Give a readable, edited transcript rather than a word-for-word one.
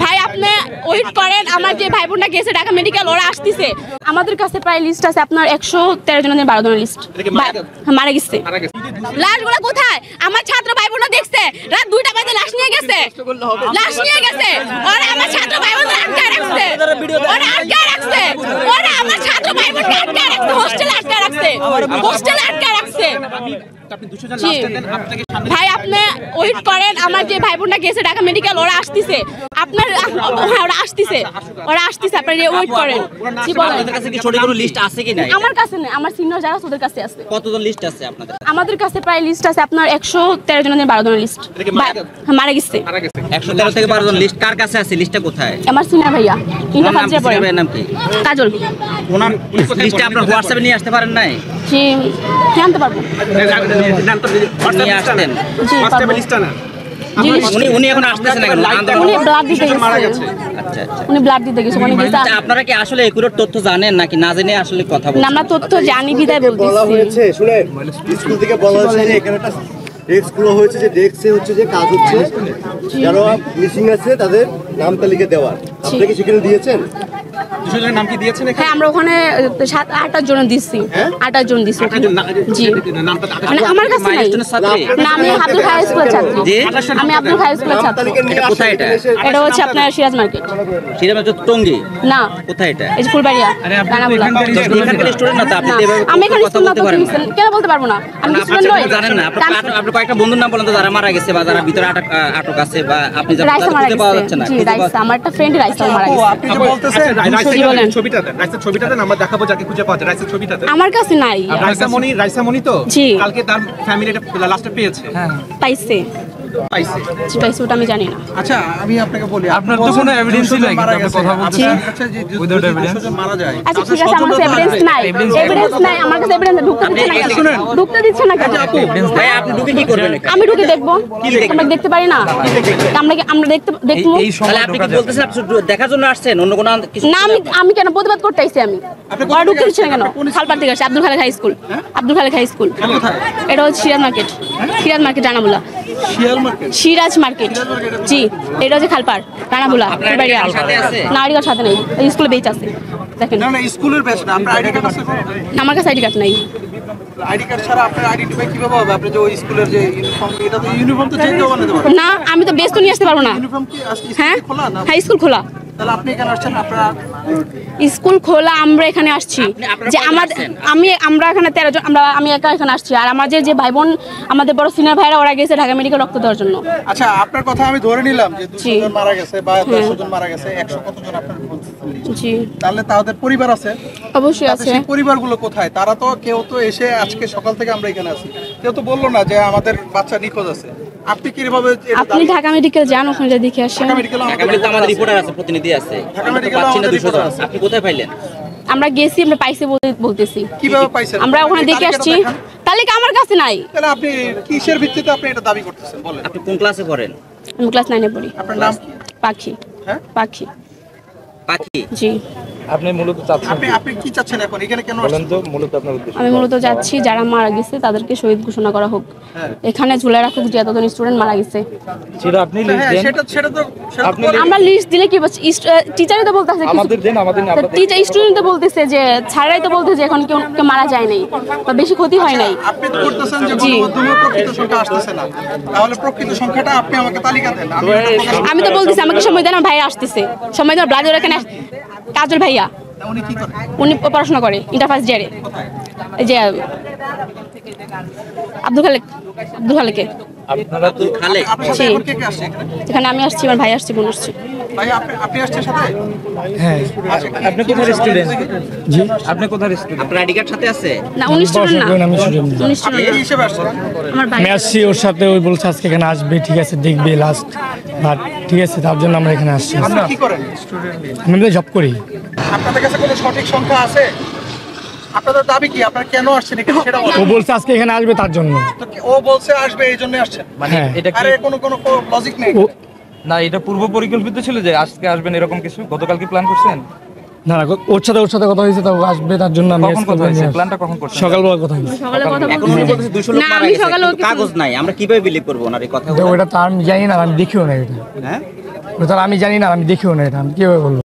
ভাই আপনি ওয়েট করেন, আমার যে ভাই বোনটা গেছে ঢাকা মেডিকেল ওরা আসতেছে। আমাদের কাছে প্রায় লিস্ট আছে আপনার 113 জনের 12 জনের লিস্ট মারা গেছে। লাশগুলো কোথায়? আমার ছাত্র ভাই বোনরা দেখছে রাত 2টা বাজে লাশ নিয়ে গেছে, লাশ নিয়ে গেছে। ওরা আমার ছাত্র ভাই বোনরা আটকে রাখছে, ওরা আটকে রাখছে, ওরা আমার ছাত্র ভাই বোনরা আটকে রাখছে, হোস্টেলে আটকে রাখছে, হোস্টেলে আটকে রাখছে। ভাই আপনি ওয়েট করেন, আমার যে ভাই বোনটা গেছে ঢাকা মেডিকেল ওরা আসতেছে। আপনার ওরা আসতেছে, ওরা আসতেছে, আপনি ওয়েট করেন। কি বলেন? আপনাদের কাছে কি ছোট কোনো লিস্ট আছে কি না? আমার কাছে নেই, আমার সিনিয়র যারা ওদের কাছে আছে। কতজন লিস্ট আছে আপনাদের? আমাদের কাছে প্রায় লিস্ট আছে আপনার 113 জনের 12 জনের লিস্ট মারা গেছে। 113 থেকে 12 জন লিস্ট কার কাছে আছে? লিস্টটা কোথায়? আমার সিনিয়র ভাইয়া ইন্টার ফার্স্ট ইয়ার পড়ে। নাম কি? কাজল। ওনার লিস্টটা আপনার হোয়াটসঅ্যাপে নিয়ে আসতে পারেন নাই? জি জানতে পারবো। নিয়ে আসতেন হোয়াটসঅ্যাপে লিস্টটা না। উনি এখন আসতেছেন না কেন? উনি ব্লাড দিতে গেছে। আচ্ছা আচ্ছা, উনি ব্লাড দিতে গেছে। মানে আচ্ছা, আপনারা কি আসলে একুরেট তথ্য জানেন নাকি না জেনে আসলে কথা বলছেন? না, আমরা তথ্য জানি বিদায় বলতেছি। বলা হয়েছে শুনে স্কুল থেকে বলা হয়েছে যে এখানে একটা ডেস্ক খোলা হয়েছে, যে ডেস্কে হচ্ছে যে কাজ হচ্ছে, যারা মিসিং আছে তাদের নাম তালিকা দেওয়ার। আপনি কি সেখানে দিয়েছেন? দুজনের নাম কি দিয়েছেন? হ্যাঁ আমরা ওখানে 7-8 জন দিচ্ছি, 8 জন দিচ্ছি। জি মানে আমার কাছে নাই। না আমি আব্দুল হাই স্কুলের ছাত্রী। আমি আব্দুল হাই স্কুলের ছাত্রী। এটা কোথায় এটা? এটা হচ্ছে আপনার সিরাজ মার্কেট। সিরাজ মার্কেট টঙ্গী? না কোথায় এটা? এই যে ফুলবাড়িয়া রানাবুলা। এখানকার স্টুডেন্ট না তো আপনি এভাবে আমি এখানে কথা স্টুডেন্ট না বলতে তো পারেন না? কেন বলতে পারবো না? আমি স্টুডেন্ট নই। জানেন না আপনি কয়েকটা বন্ধুর নাম বলেন তো যারা মারা গেছে বা যারা ভিতরে আটক আছে বা আপনি যারা রাইসা মারা খুঁজে পাওয়া যাচ্ছে গেছে। না? জি রাইসা, আমার একটা ফ্রেন্ড রাইসা মারা গেছে। আপনি যে বলতেছেন রাইসের ছবিটাতে আমরা দেখাবো যাকে খুঁজে পাওয়া যায়। রাইসের ছবিটাতে আমার কাছে নাই। রাইসা মনি তো জি। কালকে তার ফ্যামিলিটা লাস্টে পেয়েছে, পাইছে পাইছে। জি পাইছে, ওটা আমি জানি না। আচ্ছা আমি আপনাকে বলি, আপনার তো কোনো এভিডেন্সই নাই, আপনি কথা বলছেন উইদাউট এভিডেন্স। মারা যায়। আচ্ছা ঠিক আছে, আমার কাছে এভিডেন্স নাই, এভিডেন্স নাই, আমার কাছে এভিডেন্স ঢুকতে দিচ্ছে না কেন? ঢুকতে দিচ্ছে না কেন? ভাই আপনি ঢুকে কি করবেন? আমি ঢুকে দেখবো, আমরা দেখতে পারি না? আমরা দেখবো। তাহলে আপনি কি বলতেছেন আপনি দেখার জন্য আসছেন, অন্য কোনো কিছু না আমি কেন প্রতিবাদ করতে আইছি? আমি ওরা ঢুকতে দিচ্ছে না কেন? খালপাড় থেকে আসছে Abdul Khalek high school. Abdul Khalek high school এটা হচ্ছে সিরাজ মার্কেট। সিরাজ মার্কেট রানাবুলা। সিরাজ মার্কেট জি, এটা হচ্ছে খালপাড় রানাবুলা ফুলবাড়িয়া। না আইডি কার্ড সাথে নেই, স্কুলে বেচ আছে দেখেন। না না স্কুলের ব্যাচ না, আপনার আইডি কার্ড আছে? আমার কাছে আইডি কার্ড নাই। আইডি কার্ড ছাড়া আপনার আইডেন্টিফাই কিভাবে হবে? আপনি যে ওই স্কুলের যে ইউনিফর্ম, এটা তো ইউনিফর্ম তো চেঞ্জ বানাতে পারবেন না, আমি তো বেচ তো নিয়ে আসতে পারবো না। ইউনিফর্ম কি আজকে হ্যাঁ খোলা না? হ্যাঁ স্কুল খোলা। তাহলে আপনি এখানে আসছেন, আপনারা স্কুল খোলা, আমরা এখানে আসছি যে আমরা এখানে 13 জন, আমি একা এখানে আসছি। আর আমার যে ভাই বোন আমাদের বড় সিনিয়র ভাইরা ওরা গেছে ঢাকা মেডিকেল রক্ত দেওয়ার জন্য। আচ্ছা আপনার কথা আমি ধরে নিলাম যে 200 জন মারা গেছে বা 100 জন মারা গেছে, 100 কতজন আপনার বলছেন? জি তাহলে তাদের পরিবার আছে? অবশ্যই আছে। সেই পরিবারগুলো কোথায়? তারা তো কেউ তো এসে আজকে সকাল থেকে আমরা এখানে আছি, কেউ তো বললো না যে আমাদের বাচ্চা নিখোঁজ আছে। আপনি কিভাবে? আপনি ঢাকা মেডিকেল যান, ওখানে যা দেখে আসেন। ঢাকা মেডিকেল আমাদের রিপোর্টার আছে, প্রতিনিধি আছে। পাচ্ছি না 200 জন। আপনি কোথায় পাইলেন? আমরা গেছি, আমরা পাইছি বলতেছি। কিভাবে পাইছেন? আমরা ওখানে দেখে আসছি, তালিকা আমার কাছে নাই। তাহলে আপনি কিসের ভিত্তিতে আপনি এটা দাবি করতেছেন বলেন? আপনি কোন ক্লাসে পড়েন? আমি ক্লাস 9 এ পড়ি। আপনার নাম কি? পাখি। হ্যাঁ পাখি পাখি। জি। আপনি মূলত চাচ্ছেন আপনি কি চাচ্ছেন এখন? এখানে কেন বলেন আসছেন? তো মূলত আপনার উদ্দেশ্য? আমি মূলত যাচ্ছি যারা মারা গেছে তাদেরকে শহীদ ঘোষণা করা হোক, এখানে ঝুলাই রাখুক যে এতজন স্টুডেন্ট মারা গেছে। সেটা আপনি লিস্ট দেন। আপনি আমরা লিস্ট দিলে কি টিচারই তো বলতেছে, আমাদের দেন, আমাদের না। টিচার স্টুডেন্ট তো বলতেছে যে ছাড়াই তো বলতেছে যে এখন কেউ মারা যায় নাই বা বেশি ক্ষতি হয় নাই। আপনি তো বলতেছেন যে গণমাধ্যমে প্রকৃত সংখ্যা আসতেছে না, তাহলে প্রকৃত সংখ্যাটা আপনি আমাকে তালিকা দেন। আমি তো বলতেছি আমাকে সময় দেন, আমার ভাইরা আসতেছে, সময় দেন। ব্লাজার এখানে কাজল ভাইয়া, উনি কি করেন? উনি পড়াশোনা করে ইন্টার ফার্স্ট ইয়ারে। এই যে আব্দুল খালেকে। আপনারা তো খালেক। আপনার সাথে এখন কে কে আসছে এখানে? এখানে আমি আসছি, আমার ভাই আসছে, বোন আসছে। ভাই আপনি আসছেন সাথে? হ্যাঁ। আপনি কোথার স্টুডেন্ট? জি আপনি কোথার স্টুডেন্ট? আপনার আইডি কার্ড সাথে আছে? না 19 স্টুডেন্ট না, আমি স্টুডেন্ট। 19 আপনি স্টুডেন্ট কি হিসেবে আসছেন? আমার ভাই। আমি আসছি ওর সাথে, ওই বলছে আজকে এখানে আসবে, ঠিক আছে দেখবে লাস্ট, বাট ঠিক আছে তার জন্য আমরা এখানে আসছি। আপনি কি করেন? আমি তো জব করি। আপনাদের কাছে কোনো সঠিক সংখ্যা আছে? আপনাদের দাবি কি? আপনারা কেন আসছেন এখানে সেটা বলেন। ও বলছে আজকে এখানে আসবে তার জন্য। তো ও বলছে আসবে এই জন্য আসছেন? মানে হ্যাঁ। এটা কি আরে কোনো লজিক নেই। ও না, এটা পূর্ব পরিকল্পিত ছিল যে আজকে আসবেন এরকম কিছু? গতকালকে প্ল্যান করছেন? না না, ওর সাথে কথা হয়েছে, তো ও আসবে তার জন্য আমি কখন কথা হয়েছে? প্ল্যানটা কখন করছেন? সকালবেলা কথা হয়েছে। সকালে কথা এখন উনি বলতেছে বলতেছে 200 লোক না, মারা আমি গেছে, সকালে কিন্তু কাগজ নাই। আমরা কিভাবে বিলিভ করব ওনার এই কথাগুলো? ওটা তো আমি জানি না, আমি দেখিও না এটা। হ্যাঁ স্যার আমি জানি না, আমি দেখিও না, এটা আমি কীভাবে বলবো?